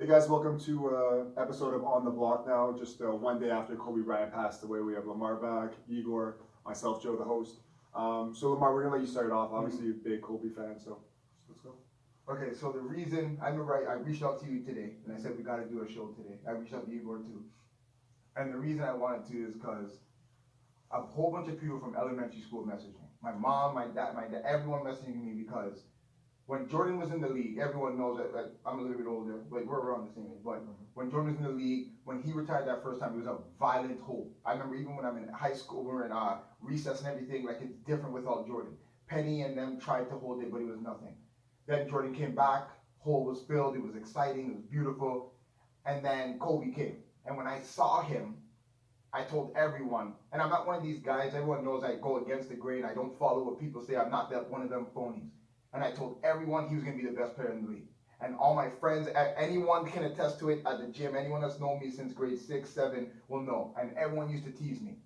Hey guys, welcome to episode of On the Block now. Just one day after Kobe Bryant passed away, we have Lamar back, Igor, myself, Joe, the host. So Lamar, we're gonna let you start it off. Obviously, you're a big Kobe fan, so let's go. Okay, so the reason I remember I reached out to you today and I said we got to do a show today. I reached out to Igor too, and the reason I wanted to is because a whole bunch of people from elementary school messaged me. My mom, my dad, everyone messaging me because when Jordan was in the league, everyone knows that I'm a little bit older, but we're around the same age. But when Jordan was in the league, when he retired that first time, it was a violent hole. I remember even when I'm in high school, we were in recess and everything, like it's different without Jordan. Penny and them tried to hold it, but it was nothing. Then Jordan came back, hole was filled, it was exciting, it was beautiful. And then Kobe came. And when I saw him, I told everyone, and I'm not one of these guys, everyone knows I go against the grain, I don't follow what people say, I'm not that one of them phonies. And I told everyone he was going to be the best player in the league. And all my friends, anyone can attest to it at the gym, anyone that's known me since grade 6, 7 will know. And everyone used to tease me.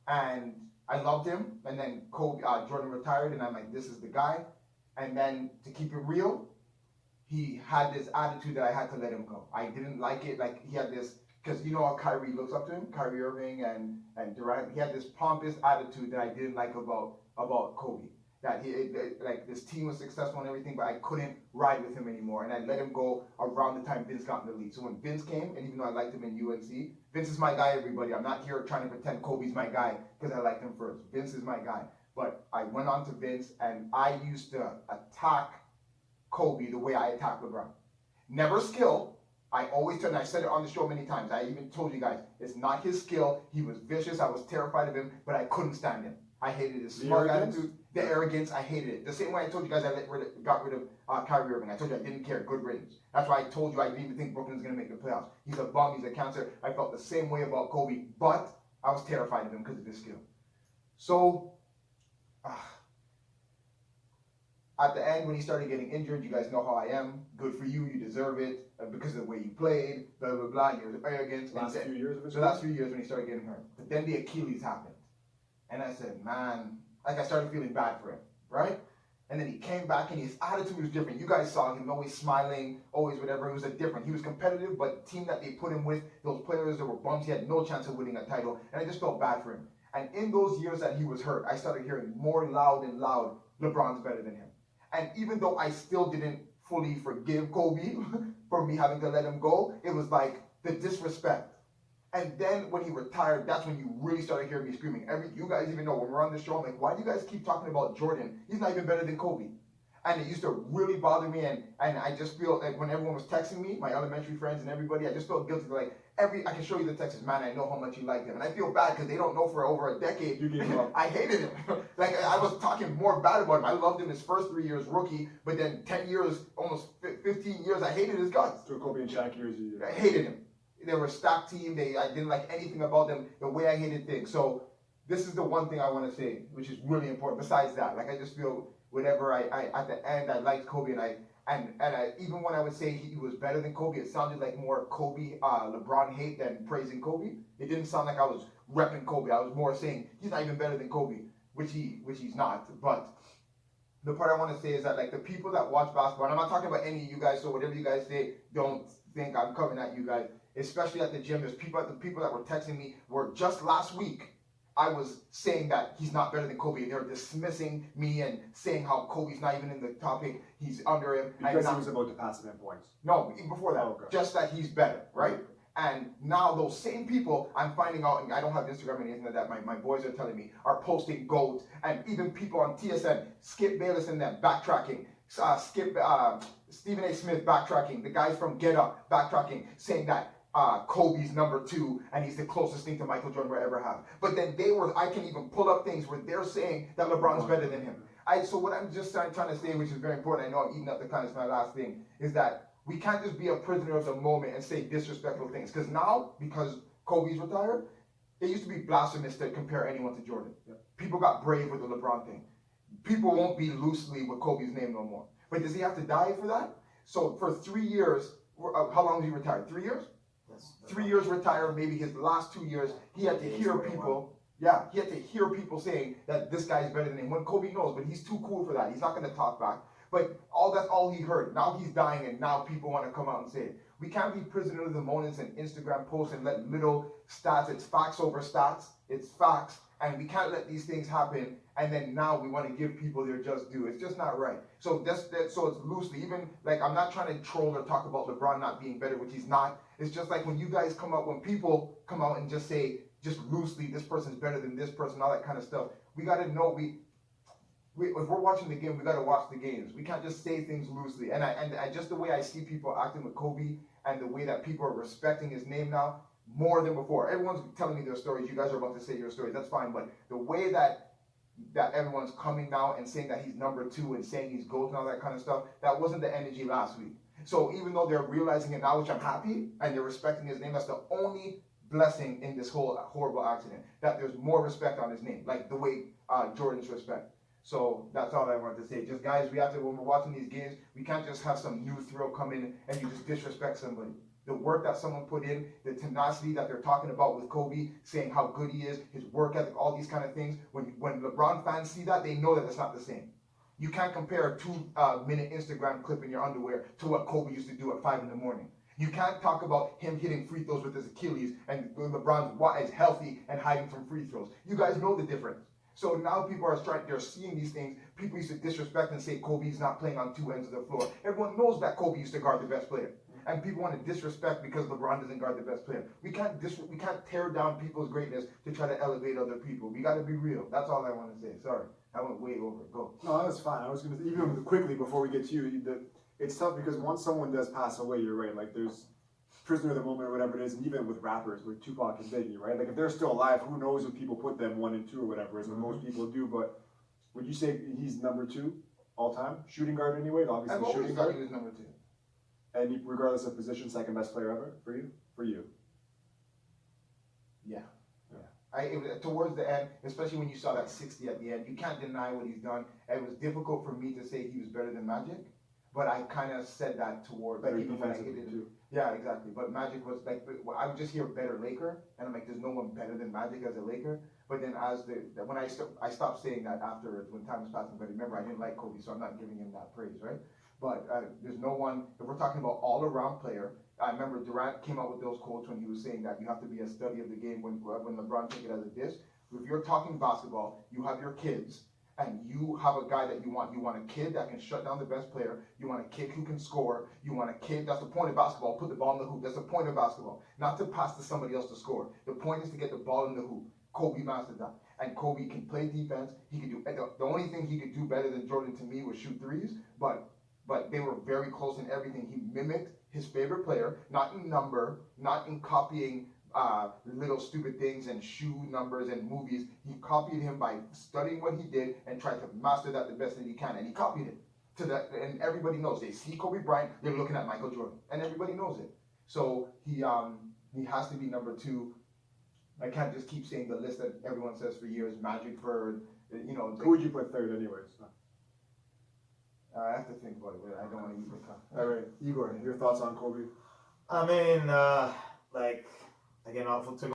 And I loved him, and then Jordan retired, and I'm like, this is the guy. And then to keep it real, he had this attitude that I had to let him go. I didn't like it. Like he had this, because you know how Kyrie looks up to him, Kyrie Irving and Durant. He had this pompous attitude that I didn't like about Kobe. That like this team was successful and everything, but I couldn't ride with him anymore. And I let him go around the time Vince got in the league. So when Vince came, and even though I liked him in UNC, Vince is my guy. Everybody, I'm not here trying to pretend Kobe's my guy because I liked him first. Vince is my guy. But I went on to Vince, and I used to attack Kobe the way I attack LeBron. Never skill. I always tell, and I said it on the show many times. I even told you guys, it's not his skill. He was vicious. I was terrified of him, but I couldn't stand him. I hated his smug attitude, the arrogance. I hated it. The same way I told you guys I got rid of Kyrie Irving. I told you I didn't care. Good riddance. That's why I told you I didn't even think Brooklyn's going to make the playoffs. He's a bum. He's a cancer. I felt the same way about Kobe, but I was terrified of him because of his skill. So, at the end, when he started getting injured, you guys know how I am. Good for you, you deserve it because of the way you played, blah, blah, blah, your arrogance. Last few years of his The last few years when he started getting hurt. But then the Achilles happened. And I said, man, like I started feeling bad for him, right? And then he came back and his attitude was different. You guys saw him always smiling, always whatever. It was a different. He was competitive, but the team that they put him with, those players that were bums, he had no chance of winning a title. And I just felt bad for him. And in those years that he was hurt, I started hearing more loud and loud, LeBron's better than him. And even though I still didn't fully forgive Kobe for me having to let him go, it was like the disrespect. And then when he retired, that's when you really started hearing me screaming. You guys even know when we're on the show, I'm like, why do you guys keep talking about Jordan? He's not even better than Kobe. And it used to really bother me, and I just feel like when everyone was texting me, my elementary friends and everybody, I just felt guilty. Like I can show you the texts, man. I know how much you like him, and I feel bad because they don't know for over a decade. You gave him up. I hated him. Like I was talking more bad about him. I loved him his first 3 years rookie, but then 10 years, almost 15 years, I hated his guts. So Kobe and Shaq years. I hated him. They were a stacked team. I didn't like anything about them. The way I hated things. So this is the one thing I want to say, which is really important. Besides that, like I just feel. Whenever I at the end I liked Kobe and I even when I would say he was better than Kobe, it sounded like more Kobe LeBron hate than praising Kobe. It didn't sound like I was repping Kobe. I was more saying he's not even better than Kobe, which he's not. But the part I want to say is that like the people that watch basketball, and I'm not talking about any of you guys, so whatever you guys say, don't think I'm coming at you guys. Especially at the gym, the people that were texting me were just last week. I was saying that he's not better than Kobe. They're dismissing me and saying how Kobe's not even in the topic. He's under him. Because he was about to pass him in points. No, even before that. Oh, okay. Just that he's better, right? And now those same people, I'm finding out, and I don't have Instagram or anything like that, my boys are telling me, are posting GOAT, and even people on TSN, Skip Bayless and them, backtracking. Stephen A. Smith backtracking. The guys from Get Up backtracking, saying that Kobe's number 2, and he's the closest thing to Michael Jordan we'll ever have. But then I can even pull up things where they're saying that LeBron's better than him. So what I'm just trying to say, which is very important, I know I'm eating up the time, it's my last thing, is that we can't just be a prisoner of the moment and say disrespectful things. Because now, because Kobe's retired, it used to be blasphemous to compare anyone to Jordan. Yeah. People got brave with the LeBron thing. People won't be loosely with Kobe's name no more. But does he have to die for that? So for 3 years, how long was he retired? 3 years? 3 years retired, maybe his last 2 years, he had to hear people. Yeah, he had to hear people saying that this guy's better than him. When Kobe knows, but he's too cool for that. He's not going to talk back. But that's all he heard. Now he's dying, and now people want to come out and say it. We can't be prisoner of the moments and Instagram posts and let little stats. It's facts over stats. It's facts, and we can't let these things happen. And then now we want to give people their just due. It's just not right. So so it's loosely. Even like I'm not trying to troll or talk about LeBron not being better, which he's not. It's just like when you guys come out, when people come out and just say just loosely, this person's better than this person, all that kind of stuff. We got to know if we're watching the game, we got to watch the games. We can't just say things loosely. And I just the way I see people acting with Kobe and the way that people are respecting his name now more than before. Everyone's telling me their stories. You guys are about to say your stories. That's fine. But the way that everyone's coming now and saying that he's number 2 and saying he's GOAT and all that kind of stuff, that wasn't the energy last week. So even though they're realizing it now, which I'm happy, and they're respecting his name, that's the only blessing in this whole horrible accident, that there's more respect on his name, like the way Jordan's respect. So that's all I wanted to say. Just guys, we have to, when we're watching these games, we can't just have some new thrill come in and you just disrespect somebody. The work that someone put in, the tenacity that they're talking about with Kobe, saying how good he is, his work ethic, all these kind of things. When LeBron fans see that, they know that it's not the same. You can't compare a 2-minute Instagram clip in your underwear to what Kobe used to do at 5 in the morning. You can't talk about him hitting free throws with his Achilles and LeBron is healthy and hiding from free throws. You guys know the difference. So now people are they're seeing these things. People used to disrespect and say Kobe's not playing on 2 ends of the floor. Everyone knows that Kobe used to guard the best player. And people want to disrespect because LeBron doesn't guard the best player. We can't tear down people's greatness to try to elevate other people. We got to be real. That's all I want to say. Sorry, I went way over. Go. No, that's fine. I was gonna even quickly before we get to you. It's tough because once someone does pass away, you're right. Like there's prisoner of the moment or whatever it is, and even with rappers, with Tupac and Biggie, right? Like if they're still alive, who knows if people put them 1 and 2 or whatever, is what most people do. But would you say he's number 2 all time shooting guard anyway? Obviously, I've always shooting thought guard. he was number 2. And regardless of position, second best player ever for you? For you. Yeah. It was towards the end, especially when you saw that 60 at the end, you can't deny what he's done. It was difficult for me to say he was better than Magic, but I kind of said that towards Better even when I hit defensively it. too. Yeah, exactly. But Magic was like, I would just hear better Laker, and I'm like, there's no one better than Magic as a Laker. But then when I stopped saying that afterwards when time was passing. But remember, I didn't like Kobe, so I'm not giving him that praise, right? But there's no one, if we're talking about all-around player, I remember Durant came out with those quotes when he was saying that you have to be a study of the game when LeBron took it as a diss. If you're talking basketball, you have your kids, and you have a guy that you want. You want a kid that can shut down the best player. You want a kid who can score. You want a kid, that's the point of basketball, put the ball in the hoop. That's the point of basketball. Not to pass to somebody else to score. The point is to get the ball in the hoop. Kobe mastered that. And Kobe can play defense. He can do, the only thing he could do better than Jordan to me was shoot threes, but they were very close in everything. He mimicked his favorite player, not in number, not in copying little stupid things and shoe numbers and movies. He copied him by studying what he did and tried to master that the best that he can. And he copied it to that, and everybody knows. They see Kobe Bryant, they're looking at Michael Jordan, and everybody knows it. So he has to be number 2. I can't just keep saying the list that everyone says for years. Magic, Bird, Who would you put third anyways? I have to think about it. I don't want to use the cup. All right, Igor, your thoughts on Kobe? I mean, like, again, awful to